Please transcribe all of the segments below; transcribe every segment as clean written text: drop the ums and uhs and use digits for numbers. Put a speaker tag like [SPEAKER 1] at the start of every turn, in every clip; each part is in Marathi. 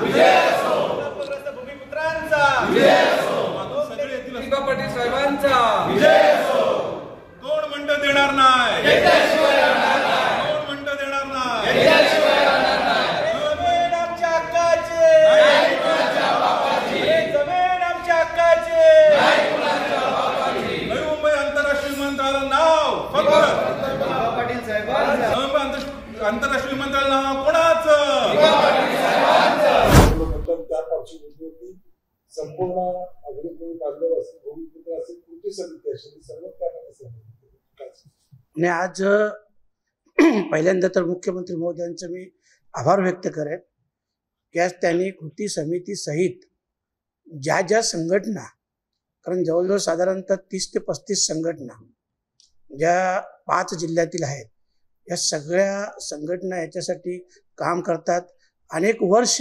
[SPEAKER 1] विजय असो, भूमिपुत्रांचा विजय असो, दिबा पाटील साहेबांचा विजय असो। कोण म्हणतं देणार नाही, घेतल्याशिवाय राहणार नाही, कोण म्हणतं देणार नाही, घेतल्याशिवाय राहणार नाही। जमीन आमच्या हक्काची नाही कुणाच्या बापाची, जमीन आमच्या हक्काची नाही कुणाच्या बापाची। नवी मुंबई आंतरराष्ट्रीय विमानतळाचं नाव फक्त दिबा पाटील साहेबांचं, आंतरराष्ट्रीय विमानतळ नाव कोणाचं, दिबा पाटील साहेबांचं।
[SPEAKER 2] संपूर्ण अग्निकुल बांधव असेल, भूमिपुत्र असेल, कृती समिती असेल, सर्व
[SPEAKER 3] आणि आज पहिल्यांदा तर मुख्यमंत्री महोदयांचं मी आभार व्यक्त करेन की आज त्यांनी कृती समिती सहित ज्या ज्या संघटना, कारण जवळजवळ साधारणतः 30 ते 35 संघटना ज्या 5 जिल्ह्यातील आहेत, या सगळ्या संघटना याच्यासाठी काम करतात। अनेक वर्ष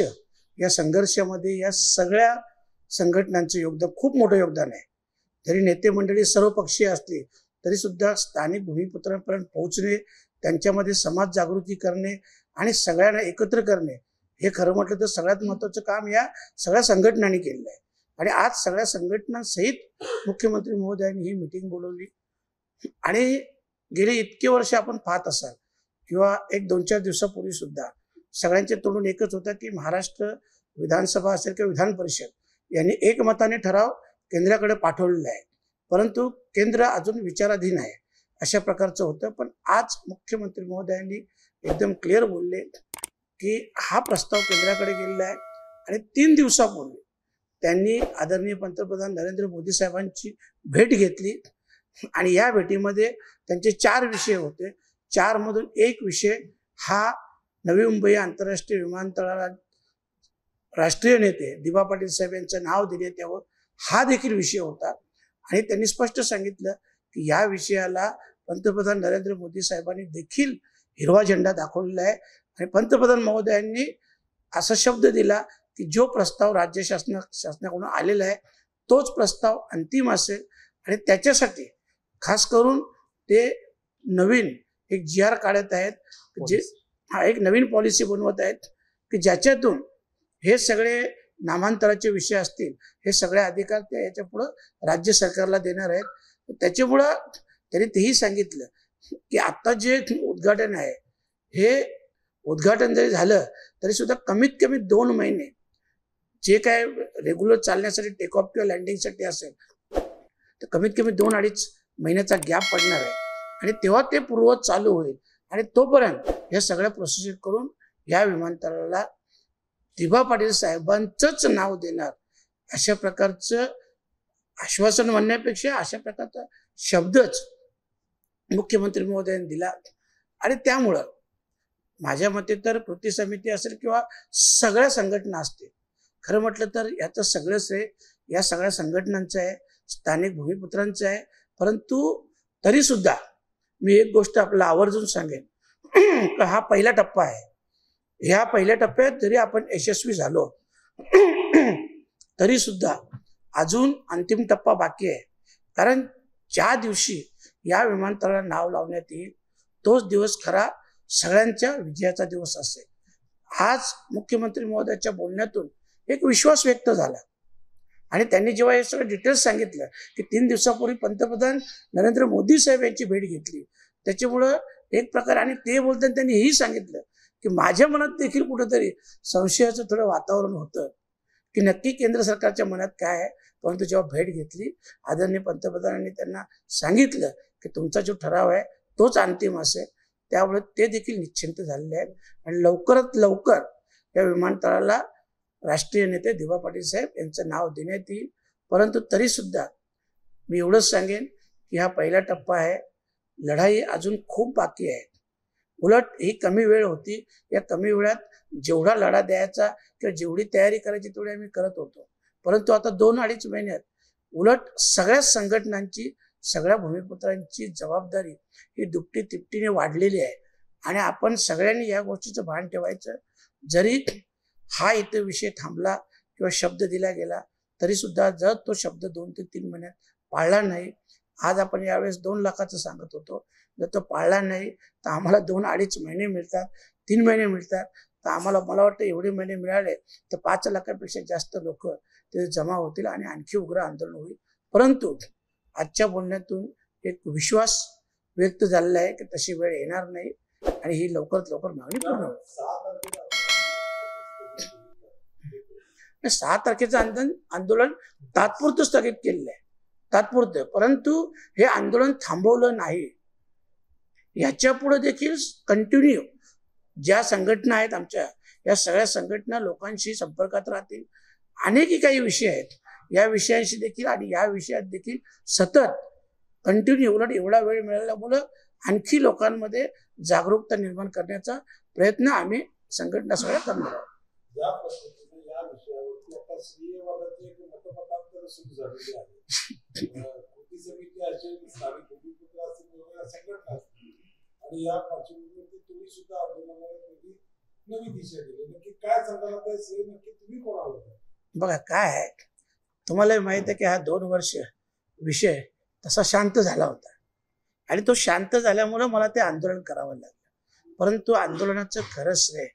[SPEAKER 3] या संघर्षामध्ये या सगळ्या संघटनांचं योगदान, खूप मोठं योगदान आहे। जरी नेते मंडळी सर्वपक्षीय असली तरी सुद्धा स्थानिक भूमिपुत्रांपर्यंत पोहोचणे, त्यांच्यामध्ये समाज जागृती करणे आणि सगळ्यांना एकत्र करणे, हे खरं म्हटलं तर सगळ्यात महत्त्वाचं काम या सगळ्या संघटनांनी केलेलं आहे। आणि आज सगळ्या संघटनांसहित मुख्यमंत्री महोदयांनी ही मीटिंग बोलवली। आणि गेले इतके वर्ष आपण पाहत असाल किंवा एक 2-4 दिवसापूर्वी सुद्धा सगळ्यांच्या तोंडून एकच होता की महाराष्ट्र विधानसभा असेल किंवा विधान परिषद यांनी एकमताने ठराव केंद्राकडे पाठवलेला आहे, परंतु केंद्र अजून विचाराधीन आहे, अशा प्रकारचं होतं। पण आज मुख्यमंत्री महोदयांनी एकदम क्लिअर बोलले की हा प्रस्ताव केंद्राकडे गेलेला आहे। आणि 3 दिवसापूर्वी त्यांनी आदरणीय पंतप्रधान नरेंद्र मोदी साहेबांची भेट घेतली आणि या भेटीमध्ये त्यांचे 4 विषय होते। 4 मधून एक विषय हा नवी मुंबई आंतरराष्ट्रीय विमानतळाला राष्ट्रीय नेते दिबा पाटील साहेब यांचं नाव देण्यात यावं, हा देखील विषय होता। आणि त्यांनी स्पष्ट सांगितलं की या विषयाला पंतप्रधान नरेंद्र मोदी साहेबांनी देखील हिरवा झेंडा दाखवलेला आहे। आणि पंतप्रधान महोदयांनी असा शब्द दिला की जो प्रस्ताव राज्य शासनाकडून आलेला आहे तोच प्रस्ताव अंतिम असेल आणि त्याच्यासाठी खास करून ते नवीन एक GR काढत आहेत, जे एक नवीन पॉलिसी बनवत आहेत की ज्याच्यातून हे सगळे नामांतराचे विषय असतील, हे सगळे अधिकार ते याच्या पुढे राज्य सरकारला देणार आहेत। त्याच्यामुळं त्यांनी तेही सांगितलं की आता जे उद्घाटन आहे, हे उद्घाटन जरी झालं तरी सुद्धा कमीत कमी 2 महिने जे काय रेग्युलर चालण्यासाठी टेक ऑफ किंवा लँडिंगसाठी असेल तर कमीत कमी 2-2.5 महिन्याचा गॅप पडणार आहे। आणि तेव्हा ते पूर्ववत चालू होईल आणि तोपर्यंत या सगळ्या प्रोसिजर करून या विमानतळाला दिबा पाटील साहेबांचंच नाव देणार, अशा प्रकारचं आश्वासन म्हणण्यापेक्षा अशा प्रकारचा शब्दच मुख्यमंत्री महोदयांनी दिला। आणि त्यामुळं माझ्या मते तर कृती समिती असेल किंवा सगळ्या संघटना असतील, खरं म्हटलं तर याचं सगळं श्रेय या सगळ्या संघटनांचं आहे, स्थानिक भूमिपुत्रांचं आहे। परंतु तरी सुद्धा मी एक गोष्ट आपल्याला आवर्जून सांगेन की हा पहिला टप्पा आहे। ह्या पहिल्या टप्प्यात जरी आपण यशस्वी झालो तरी सुद्धा अजून अंतिम टप्पा बाकी आहे। कारण ज्या दिवशी या विमानतळाला नाव लावण्यात येईल तोच दिवस खरा सगळ्यांच्या विजयाचा दिवस असेल। आज मुख्यमंत्री महोदयाच्या बोलण्यातून एक विश्वास व्यक्त झाला आणि त्यांनी जेव्हा हे सगळं डिटेल्स सांगितलं की 3 दिवसापूर्वी पंतप्रधान नरेंद्र मोदी साहेब यांची भेट घेतली, त्याच्यामुळं एक प्रकार, आणि ते बोलताना त्यांनी हेही सांगितलं की माझ्या मनात देखील कुठेतरी संशयाचं थोडं वातावरण होतं की नक्की केंद्र सरकारच्या मनात काय आहे। परंतु जेव्हा भेट घेतली, आदरणीय पंतप्रधानांनी त्यांना सांगितलं की तुमचा जो ठराव आहे तोच अंतिम असेल, त्यामुळे ते देखील निश्चिंत झालेले आहेत। आणि लवकरात लवकर या विमानतळाला राष्ट्रीय नेते दिबा पाटील साहेब यांचं नाव देण्यात येईल। परंतु तरी सुद्धा मी एवढंच सांगेन की हा पहिला टप्पा आहे, लढाई अजून खूप बाकी आहे। उलट ही कमी वेळ होती, या कमी वेळात जेवढा लढा द्यायचा किंवा जेवढी तयारी करायची तेवढी आम्ही करत होतो। परंतु आता 2-2.5 महिन्यात उलट सगळ्या संघटनांची, सगळ्या भूमिपुत्रांची जबाबदारी ही दुपटी तिपटीने वाढलेली आहे। आणि आपण सगळ्यांनी या गोष्टीचं भान ठेवायचं। जरी हा इथे विषय थांबला किंवा शब्द दिला गेला तरी सुद्धा जर तो शब्द 2 ते 3 महिन्यात पाळला नाही, आज आपण यावेळेस 2 लाखाचं सांगत होतो, जर तो पाळला नाही तर आम्हाला 2-2.5 महिने मिळतात, 3 महिने मिळतात, तर आम्हाला मला वाटतं एवढे महिने मिळाले तर 5 लाखापेक्षा जास्त लोक ते जमा होतील आणि आणखी उग्र आंदोलन होईल. परंतु आजच्या बोलण्यातून एक विश्वास व्यक्त झालेला आहे की तशी वेळ येणार नाही आणि ही लवकरात लवकर मागणी पूर्ण होईल. 6 तारखेचं आंदोलन तात्पुरतं स्थगित केलेलं आहे, तात्पुरतं. परंतु हे आंदोलन थांबवलं नाही. याच्या पुढे देखील कंटिन्यू ज्या संघटना आहेत आमच्या, या सगळ्या संघटना लोकांशी संपर्कात राहतील. अनेक काही विषय आहेत, या विषयांशी देखील आणि या विषयात देखील सतत कंटिन्यू, उलट एवढा वेळ मिळाल्यामुळं आणखी लोकांमध्ये जागरूकता निर्माण करण्याचा प्रयत्न आम्ही संघटना सगळ्या करणार आहोत.
[SPEAKER 2] या पद्धतीने या विषयावरती आता श्रेयवादाची एक मतमतांतर सुरू झालेली आहे. कृती समिती असेल, स्थानिक भूमिपुत्र असतील, वेगवेगळ्या संघटना असतील आणि या पार्श्वभूमीवरती तुम्ही सुद्धा आंदोलनाला नवी दिशा दिली. नक्की काय सांगाल आता श्रेय नक्की तुम्ही कोणाला द्याल?
[SPEAKER 3] बघा काय आहे, तुम्हाला माहित आहे की हा 2 वर्ष विषय तसा शांत झाला होता आणि तो शांत झाल्यामुळे मला ते आंदोलन करावं लागलं. परंतु आंदोलनाचं खरं श्रेय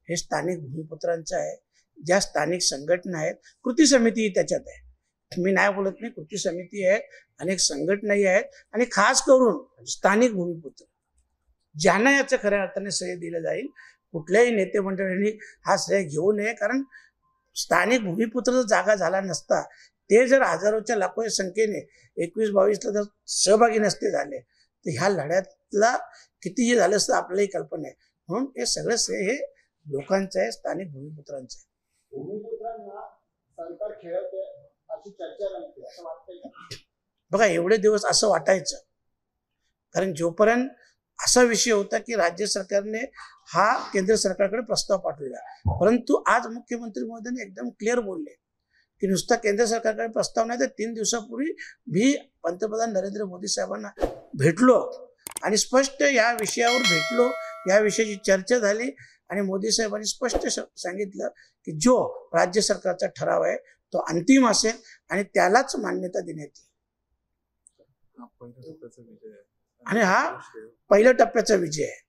[SPEAKER 3] हे स्थानिक भूमिपुत्रांचं आहे. ज्या स्थानिक संघटना आहेत, कृती समिती त्याच्यात आहे, मी नाही बोलत नाही, कृती समिती आहे, अनेक संघटनाही आहेत आणि खास करून स्थानिक भूमिपुत्र ज्यांना याचं खऱ्या अर्थाने श्रेय दिलं जाईल. कुठल्याही नेते मंडळींनी हा श्रेय घेऊ नये, कारण स्थानिक भूमिपुत्र जागा झाला नसता, ते जर हजारोच्या लाखोच्या संख्येने 21-22ला जर सहभागी नसते झाले तर ह्या लढ्यातला किती हे झालं असतं आपल्यालाही कल्पना आहे. म्हणून हे सगळं श्रेय हे लोकांचं आहे, स्थानिक भूमिपुत्रांचं आहे.
[SPEAKER 2] भूमिपुत्रांना सरकार खेळत आहे अशी चर्चा नाही, असं वाटतंय?
[SPEAKER 3] बघा एवढे दिवस असं वाटायचं, कारण जोपर्यंत असा विषय होता की राज्य सरकारने हा केंद्र सरकारकडे प्रस्ताव पाठवला. परंतु आज मुख्यमंत्री महोदयांनी एकदम क्लिअर बोलले की नुसता केंद्र सरकारकडे प्रस्ताव नाही, तर 3 दिवसापूर्वी मी पंतप्रधान नरेंद्र मोदी साहेबांना भेटलो आणि स्पष्ट या विषयावर भेटलो, या विषयाची चर्चा झाली आणि मोदी साहेबांनी स्पष्ट सांगितलं की जो राज्य सरकारचा ठराव आहे तो अंतिम असेल आणि त्यालाच मान्यता देण्यात येईल. आणि हा पहिल्या टप्प्याचा विजय आहे.